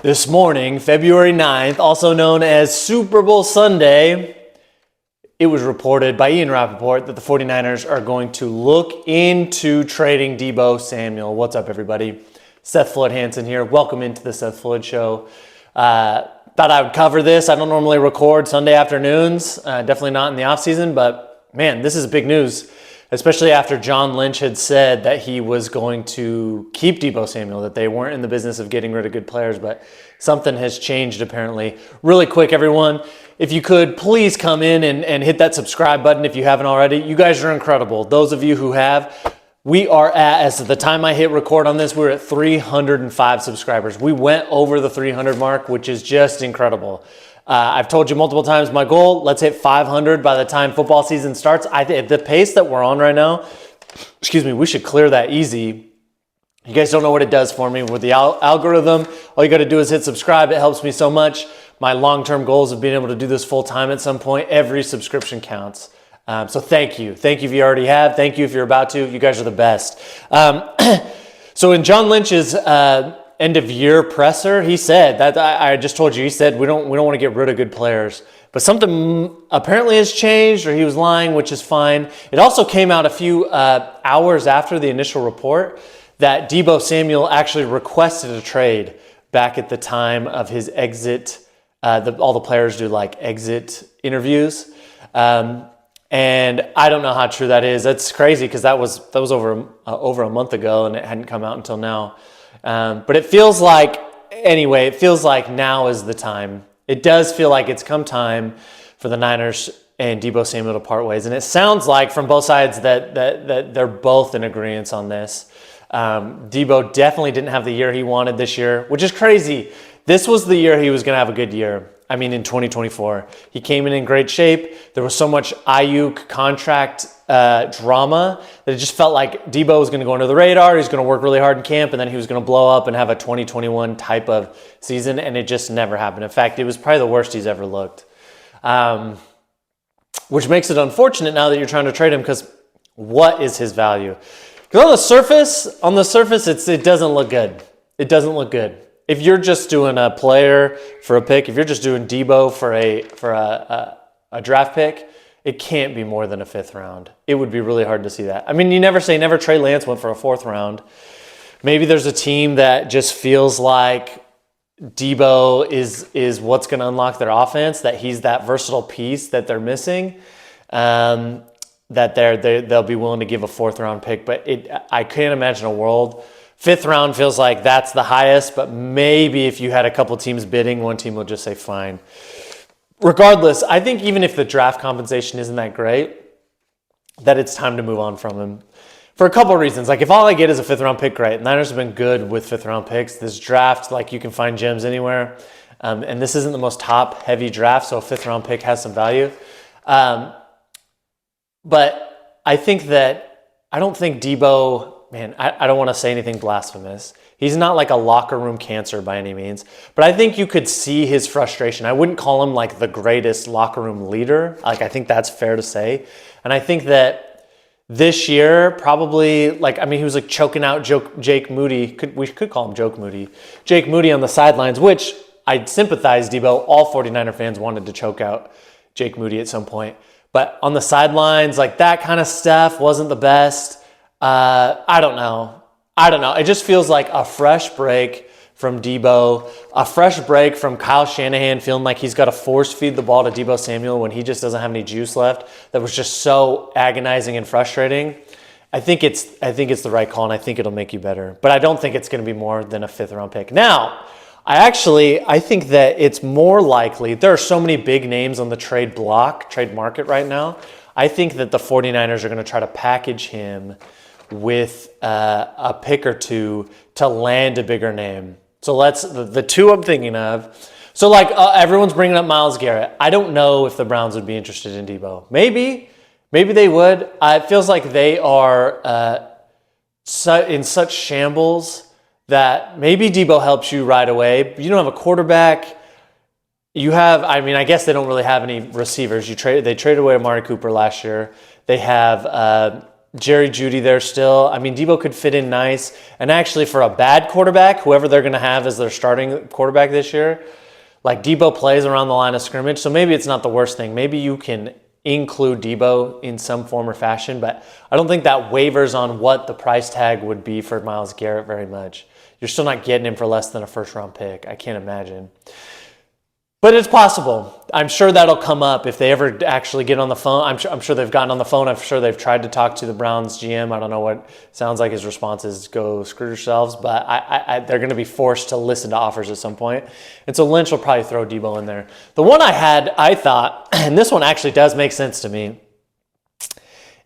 This morning, February 9th, also known as Super Bowl Sunday, it was reported by Ian Rappaport that the 49ers are going to look into trading Deebo Samuel. What's up, everybody? Seth Floyd-Hansen here. Welcome into the Seth Floyd Show. Thought I would cover this. I don't normally record Sunday afternoons, definitely not in the offseason, but man, this is big news, especially after John Lynch had said that he was going to keep Deebo Samuel, that they weren't in the business of getting rid of good players, but something has changed apparently. Really quick, everyone, if you could please come in and hit that subscribe button if you haven't already. You guys are incredible. Those of you who have, we are at, as of the time I hit record on this, we're at 305 subscribers. We went over the 300 mark, which is just incredible. I've told you multiple times my goal, let's hit 500 by the time football season starts. At the pace that we're on right now, we should clear that easy. You guys don't know what it does for me with the algorithm. All you got to do is hit subscribe. It helps me so much. My long-term goals of being able to do this full-time at some point, every subscription counts. So thank you. Thank you if you already have. Thank you if you're about to. You guys are the best. So in John Lynch's end of year presser, he said that I just told you, he said we don't want to get rid of good players, but something apparently has changed, or he was lying, which is fine. It also came out a few hours after the initial report that Deebo Samuel actually requested a trade back at the time of his exit. All the players do like exit interviews, and I don't know how true that is. That's crazy because that was over a month ago, and it hadn't come out until now. But it feels like, anyway, it feels like now is the time. It does feel like it's come time for the Niners and Deebo Samuel to part ways. And it sounds like from both sides that they're both in agreement on this. Deebo definitely didn't have the year he wanted this year, which is crazy. This was the year he was going to have a good year. I mean, in 2024, he came in great shape. There was so much Ayuk contract drama that it just felt like Deebo was going to go under the radar. He's going to work really hard in camp, and then he was going to blow up and have a 2021 type of season, and it just never happened. In fact, it was probably the worst he's ever looked, which makes it unfortunate now that you're trying to trade him, because what is his value? Because on the surface, it doesn't look good. It doesn't look good. If you're just doing a player for a pick, if you're just doing Deebo for a draft pick, it can't be more than a 5th round. It would be really hard to see that. I mean, you never say never. Trey Lance went for a 4th round. Maybe there's a team that just feels like Deebo is what's going to unlock their offense, that he's that versatile piece that they're missing, that they'll be willing to give a 4th round pick. But I can't imagine a world. 5th round feels like that's the highest, but maybe if you had a couple teams bidding, one team will just say fine. Regardless, I think even if the draft compensation isn't that great, that it's time to move on from him for a couple of reasons. Like, if all I get is a 5th round pick, great. Niners have been good with 5th round picks. This draft, like, you can find gems anywhere. And this isn't the most top heavy draft, so a 5th round pick has some value. But I think that, I don't think Deebo, man, I don't want to say anything blasphemous. He's not like a locker room cancer by any means, but I think you could see his frustration. I wouldn't call him like the greatest locker room leader. Like, I think that's fair to say. And I think that this year, probably, like, I mean, he was like choking out Jake Moody. We could call him Joke Moody. Jake Moody on the sidelines, which I sympathize, Deebo. All 49er fans wanted to choke out Jake Moody at some point. But on the sidelines, like, that kind of stuff wasn't the best. I don't know. It just feels like a fresh break from Deebo, a fresh break from Kyle Shanahan feeling like he's got to force feed the ball to Deebo Samuel when he just doesn't have any juice left. That was just so agonizing and frustrating. I think it's the right call, and I think it'll make you better. But I don't think it's going to be more than a 5th round pick. Now, I think that it's more likely. There are so many big names on the trade market right now. I think that the 49ers are going to try to package him with a pick or two to land a bigger name. So the two I'm thinking of. So like everyone's bringing up Myles Garrett. I don't know if the Browns would be interested in Deebo. Maybe they would. It feels like they are in such shambles that maybe Deebo helps you right away. You don't have a quarterback. You have, I guess they don't really have any receivers. They traded away Amari Cooper last year. They have Jerry Jeudy there still. I mean, Deebo could fit in nice. And actually, for a bad quarterback, whoever they're going to have as their starting quarterback this year, like Deebo plays around the line of scrimmage, so maybe it's not the worst thing. Maybe you can include Deebo in some form or fashion, but I don't think that wavers on what the price tag would be for Myles Garrett very much. You're still not getting him for less than a first-round pick. I can't imagine. But it's possible. I'm sure that'll come up if they ever actually get on the phone. I'm sure they've gotten on the phone. I'm sure they've tried to talk to the Browns GM. I don't know what sounds like his response is, go screw yourselves. But they're going to be forced to listen to offers at some point. And so Lynch will probably throw Deebo in there. The one I thought, and this one actually does make sense to me,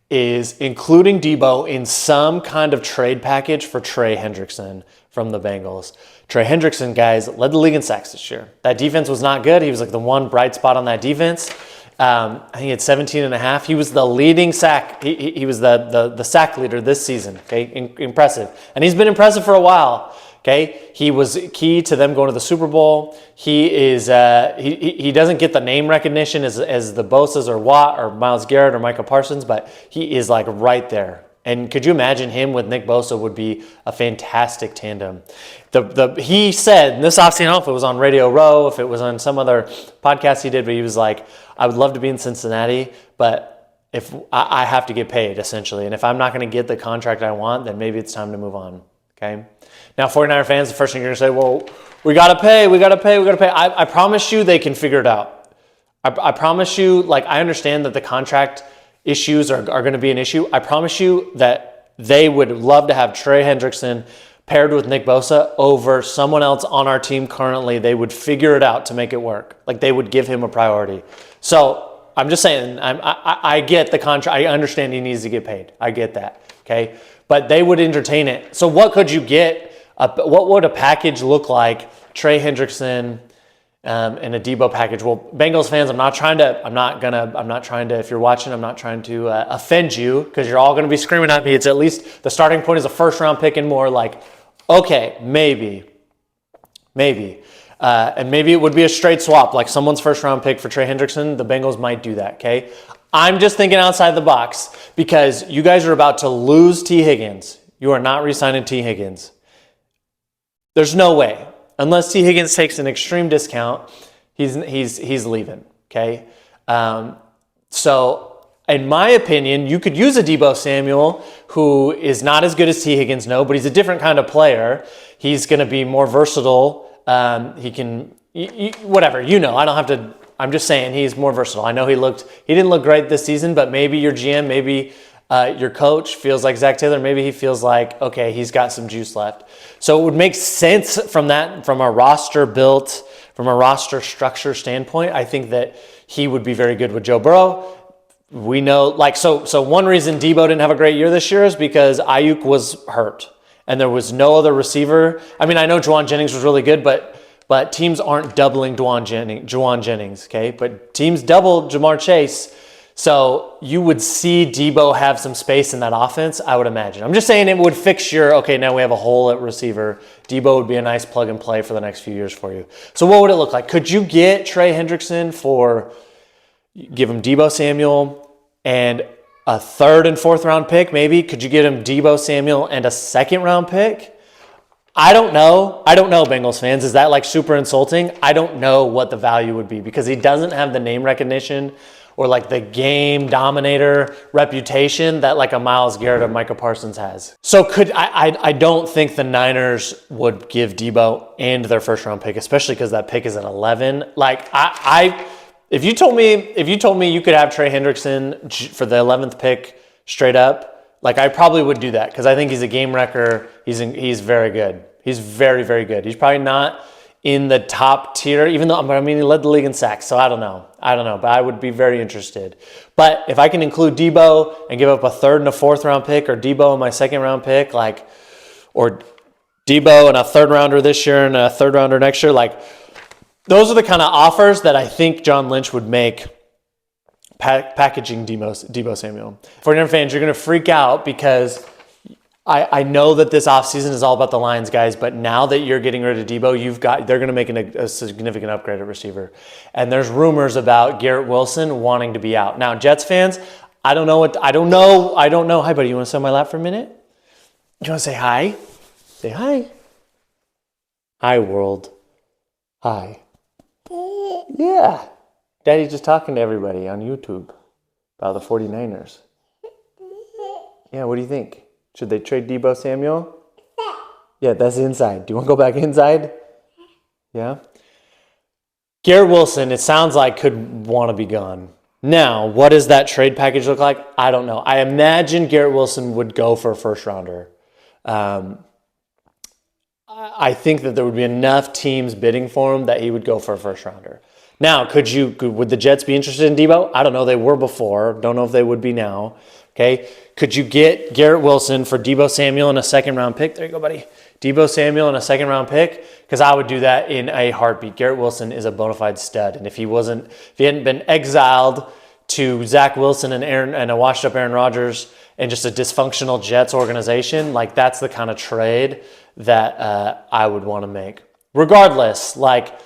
is including Deebo in some kind of trade package for Trey Hendrickson from the Bengals. Trey Hendrickson, guys, led the league in sacks this year. That defense was not good. He was like the one bright spot on that defense. I think he had 17 and a half. He was the leading sack. He was the sack leader this season. Okay, impressive. And he's been impressive for a while. Okay, he was key to them going to the Super Bowl. He is he doesn't get the name recognition as the Bosa's or Watt or Myles Garrett or Micah Parsons, but he is like right there. And could you imagine him with Nick Bosa would be a fantastic tandem. He said in this offseason, I don't know if it was on Radio Row, if it was on some other podcast he did, but he was like, I would love to be in Cincinnati, but if I have to get paid essentially, and if I'm not going to get the contract I want, then maybe it's time to move on. Okay. Now, 49er fans, the first thing you're going to say, well, we got to pay. I promise you they can figure it out. I promise you, like, I understand that the contract issues are going to be an issue. I promise you that they would love to have Trey Hendrickson paired with Nick Bosa over someone else on our team currently. They would figure it out to make it work. Like, they would give him a priority. So I'm just saying, I get the contract. I understand he needs to get paid. I get that, okay? But they would entertain it. So what could you get? What would a package look like? Trey Hendrickson and a Deebo package. Well, Bengals fans, I'm not trying to, if you're watching, I'm not trying to offend you because you're all going to be screaming at me. It's at least the starting point is a first round pick and more. Like, okay, maybe. And maybe it would be a straight swap, like someone's first round pick for Trey Hendrickson. The Bengals might do that, okay? I'm just thinking outside the box because you guys are about to lose T. Higgins. You are not re-signing T. Higgins. There's no way. Unless T. Higgins takes an extreme discount, he's leaving, okay? So, in my opinion, you could use a Deebo Samuel who is not as good as T. Higgins, no, but he's a different kind of player. He's going to be more versatile. He can, whatever, I don't have to, I'm just saying he's more versatile. I know he didn't look great this season, but maybe your GM, maybe your coach feels like Zach Taylor. Maybe he feels like, okay, he's got some juice left. So it would make sense from a roster built, from a roster structure standpoint. I think that he would be very good with Joe Burrow. We know, so one reason Deebo didn't have a great year this year is because Ayuk was hurt and there was no other receiver. I mean, I know Juwan Jennings was really good, but teams aren't doubling Juwan Jennings, okay? But teams double Jamar Chase. So you would see Deebo have some space in that offense, I would imagine. I'm just saying it would fix okay, now we have a hole at receiver. Deebo would be a nice plug and play for the next few years for you. So what would it look like? Could you get Trey Hendrickson give him Deebo Samuel and a third and fourth round pick maybe? Could you get him Deebo Samuel and a second round pick? I don't know, Bengals fans. Is that like super insulting? I don't know what the value would be because he doesn't have the name recognition or like the game dominator reputation that like a Myles Garrett or Micah Parsons has. So I don't think the Niners would give Deebo and their first round pick, especially because that pick is at 11. Like if you told me you could have Trey Hendrickson for the 11th pick straight up, like I probably would do that because I think he's a game wrecker. He's very good. He's very, very good. He's probably not in the top tier, even though, I mean, he led the league in sacks, so I don't know, but I would be very interested. But if I can include Deebo and give up a third and a fourth round pick, or Deebo and my second round pick, or Deebo and a third rounder this year and a third rounder next year, those are the kind of offers that I think John Lynch would make packaging Deebo Samuel. 49er fans, you're going to freak out because I know that this offseason is all about the Lions, guys, but now that you're getting rid of Deebo, they're going to make a significant upgrade at receiver. And there's rumors about Garrett Wilson wanting to be out. Now, Jets fans, I don't know. Hi, buddy. You want to sit on my lap for a minute? You want to say hi? Say hi. Hi, world. Hi. Yeah. Daddy's just talking to everybody on YouTube about the 49ers. Yeah, what do you think? Should they trade Deebo Samuel? Yeah, that's inside. Do you want to go back inside? Yeah. Garrett Wilson, it sounds like, could want to be gone. Now, what does that trade package look like? I don't know. I imagine Garrett Wilson would go for a first rounder. I think that there would be enough teams bidding for him that he would go for a first rounder. Now, would the Jets be interested in Deebo? I don't know. They were before. Don't know if they would be now. Okay. Could you get Garrett Wilson for Deebo Samuel and a second round pick? There you go, buddy. Deebo Samuel and a second round pick, because I would do that in a heartbeat. Garrett Wilson is a bona fide stud, and if he hadn't been exiled to Zach Wilson and a washed up Aaron Rodgers and just a dysfunctional Jets organization, like that's the kind of trade that I would want to make. Regardless, like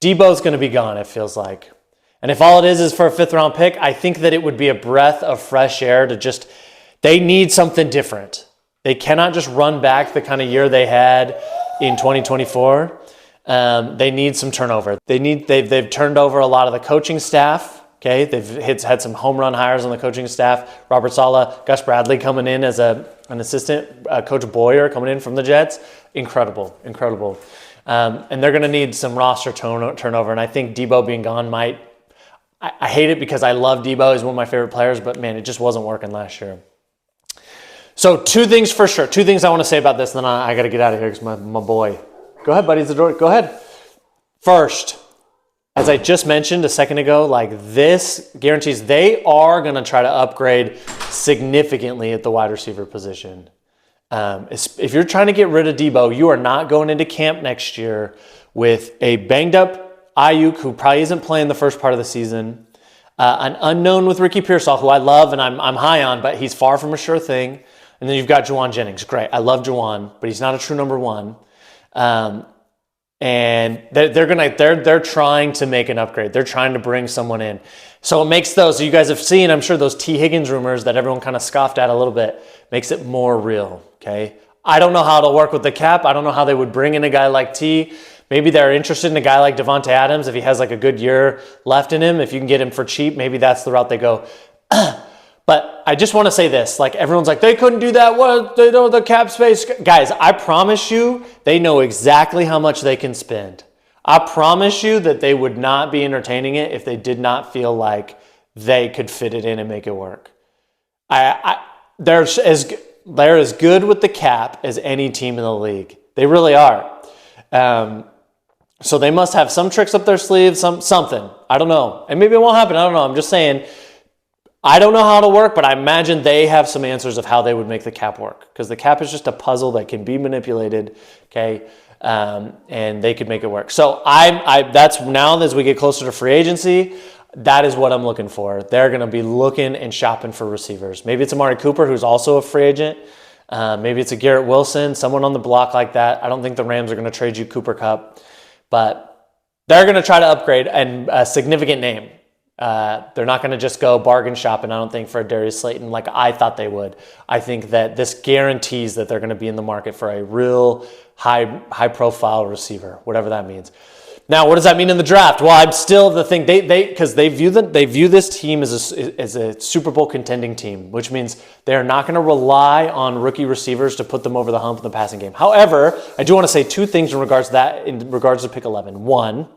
Deebo's going to be gone, it feels like. And if all it is for a fifth round pick, I think that it would be a breath of fresh air to they need something different. They cannot just run back the kind of year they had in 2024. They need some turnover. They've turned over a lot of the coaching staff. Okay, they've had some home run hires on the coaching staff. Robert Saleh, Gus Bradley coming in as an assistant, Coach Boyer coming in from the Jets. Incredible. And they're going to need some roster turnover. And I think Deebo being gone might. I hate it because I love Deebo. He's one of my favorite players, but man, it just wasn't working last year. So two things for sure. Two things I want to say about this, and then I got to get out of here because my boy. Go ahead, buddy. It's the door. Go ahead. First, as I just mentioned a second ago, like this guarantees they are going to try to upgrade significantly at the wide receiver position. If you're trying to get rid of Deebo, you are not going into camp next year with a banged up Ayuk who probably isn't playing the first part of the season, an unknown with Ricky Pearsall, who I love and I'm high on, but he's far from a sure thing. And then you've got Juwan Jennings. Great. I love Juwan, but he's not a true number one. And they're trying to make an upgrade. They're trying to bring someone in. So it makes those, so you guys have seen, I'm sure, those T. Higgins rumors that everyone kind of scoffed at a little bit, makes it more real, okay? I don't know how it'll work with the cap. I don't know how they would bring in a guy like T. Maybe they're interested in a guy like Devontae Adams if he has like a good year left in him. If you can get him for cheap, maybe that's the route they go. But I just want to say this, like everyone's like, they couldn't do that. What? They know the cap space. Guys, I promise you, they know exactly how much they can spend. I promise you that they would not be entertaining it if they did not feel like they could fit it in and make it work. They're as good with the cap as any team in the league. They really are. So they must have some tricks up their sleeves, something. I don't know. And maybe it won't happen. I don't know. I'm just saying, I don't know how it'll work, but I imagine they have some answers of how they would make the cap work, because the cap is just a puzzle that can be manipulated, okay, and they could make it work. So that's now as we get closer to free agency, that is what I'm looking for. They're going to be looking and shopping for receivers. Maybe it's Amari Cooper, who's also a free agent. Maybe it's a Garrett Wilson, someone on the block like that. I don't think the Rams are going to trade you Cooper Kupp, but they're going to try to upgrade and a significant name. They're not going to just go bargain shopping, I don't think, for a Darius Slayton like I thought they would. I think that this guarantees that they're going to be in the market for a real high-profile receiver, whatever that means. Now, what does that mean in the draft? Well, I'm still the thing because they view this team as a Super Bowl contending team, which means they're not going to rely on rookie receivers to put them over the hump in the passing game. However, I do want to say two things in regards to pick 11. One,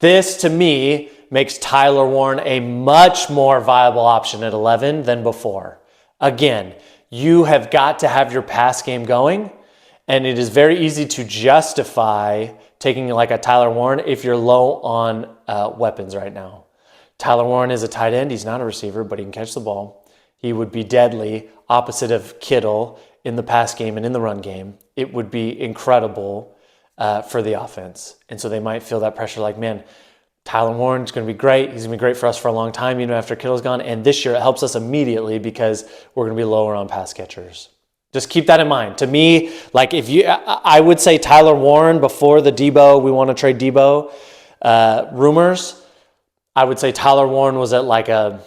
this to me makes Tyler Warren a much more viable option at 11 than before. Again, you have got to have your pass game going, and it is very easy to justify taking like a Tyler Warren if you're low on weapons right now. Tyler Warren is a tight end. He's not a receiver, but he can catch the ball. He would be deadly, opposite of Kittle in the pass game and in the run game. It would be incredible for the offense. And so they might feel that pressure like, man, Tyler Warren's going to be great. He's going to be great for us for a long time, even after Kittle's gone. And this year it helps us immediately because we're going to be lower on pass catchers. Just keep that in mind. To me, like I would say Tyler Warren before the Deebo, we want to trade Deebo rumors. I would say Tyler Warren was at like a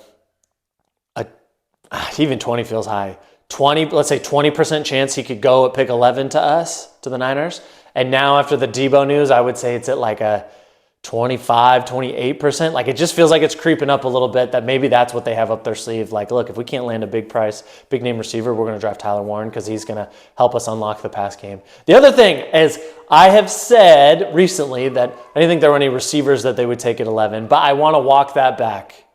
Even 20 feels high. 20, let's say 20% chance he could go at pick 11 to us, to the Niners. And now after the Deebo news, I would say it's at like a 25, 28%. Like it just feels like it's creeping up a little bit, that maybe that's what they have up their sleeve. Like, look, if we can't land a big price, big name receiver, we're going to draft Tyler Warren because he's going to help us unlock the pass game. The other thing is, I have said recently that I didn't think there were any receivers that they would take at 11, but I want to walk that back.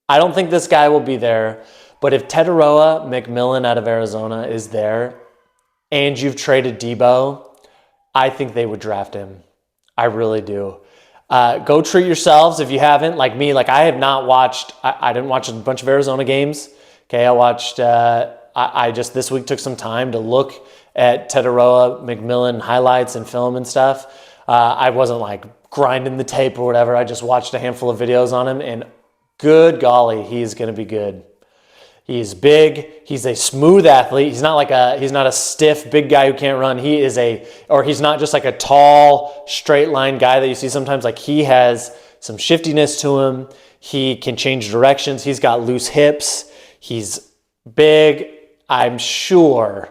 I don't think this guy will be there, but if Teteroa McMillan out of Arizona is there and you've traded Deebo, I think they would draft him. I really do. Go treat yourselves if you haven't. Like me, like I have not watched, I didn't watch a bunch of Arizona games. Okay, I watched, I just this week took some time to look at Teteroa McMillan highlights and film and stuff. I wasn't like grinding the tape or whatever. I just watched a handful of videos on him, and good golly, he's going to be good. He's big. He's a smooth athlete. He's not a stiff big guy who can't run. He's not just like a tall, straight line guy that you see sometimes. Like he has some shiftiness to him. He can change directions. He's got loose hips. He's big. I'm sure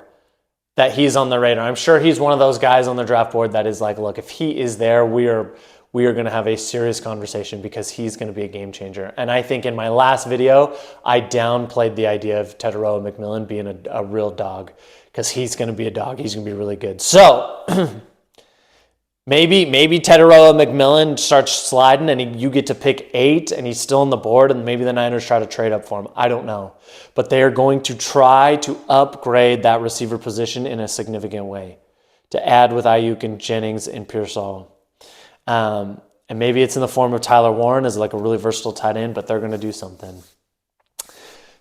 that he's on the radar. I'm sure he's one of those guys on the draft board that is like, look, if he is there, we are going to have a serious conversation because he's going to be a game changer. And I think in my last video, I downplayed the idea of Teteroa McMillan being a real dog, because he's going to be a dog. He's going to be really good. So maybe Teteroa McMillan starts sliding and you get to pick 8 and he's still on the board, and maybe the Niners try to trade up for him. I don't know. But they are going to try to upgrade that receiver position in a significant way, to add with Ayuk and Jennings and Pearsall. And maybe it's in the form of Tyler Warren as like a really versatile tight end, but they're going to do something.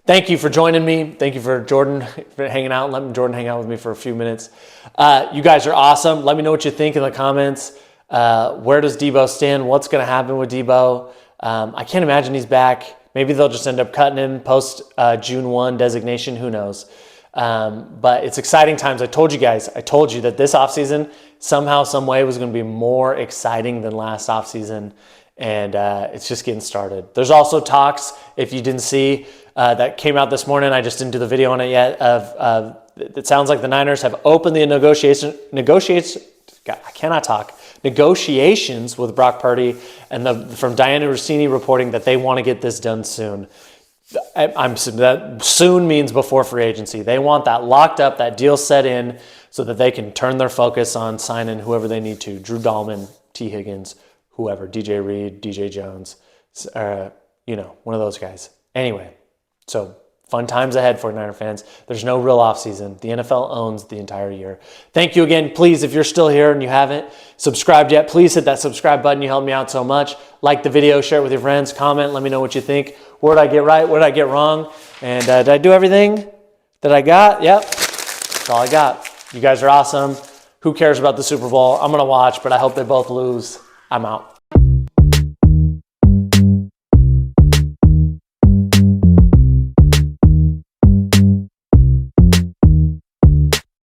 Thank you for joining me. Thank you for Jordan for hanging out and letting Jordan hang out with me for a few minutes. You guys are awesome. Let me know what you think in the comments. Where does Deebo stand? What's going to happen with Deebo? I can't imagine he's back. Maybe they'll just end up cutting him post June 1 designation. Who knows? But it's exciting times. I told you that this offseason somehow, some way was going to be more exciting than last offseason. And it's just getting started. There's also talks, if you didn't see, that came out this morning. I just didn't do the video on it yet. It sounds like the Niners have opened the negotiations with Brock Purdy, and from Diana Rossini reporting that they want to get this done soon. That soon means before free agency. They want that locked up, that deal set in, so that they can turn their focus on signing whoever they need to. Drew Dahlman, T. Higgins, whoever, DJ Reed, DJ Jones, one of those guys. Anyway, so fun times ahead for Niner fans. There's no real offseason. The NFL owns the entire year. Thank you again. Please, if you're still here and you haven't subscribed yet, please hit that subscribe button. You help me out so much. Like the video, share it with your friends, comment, let me know what you think. What did I get right? What did I get wrong? And did I do everything that I got? Yep, that's all I got. You guys are awesome. Who cares about the Super Bowl? I'm going to watch, but I hope they both lose. I'm out.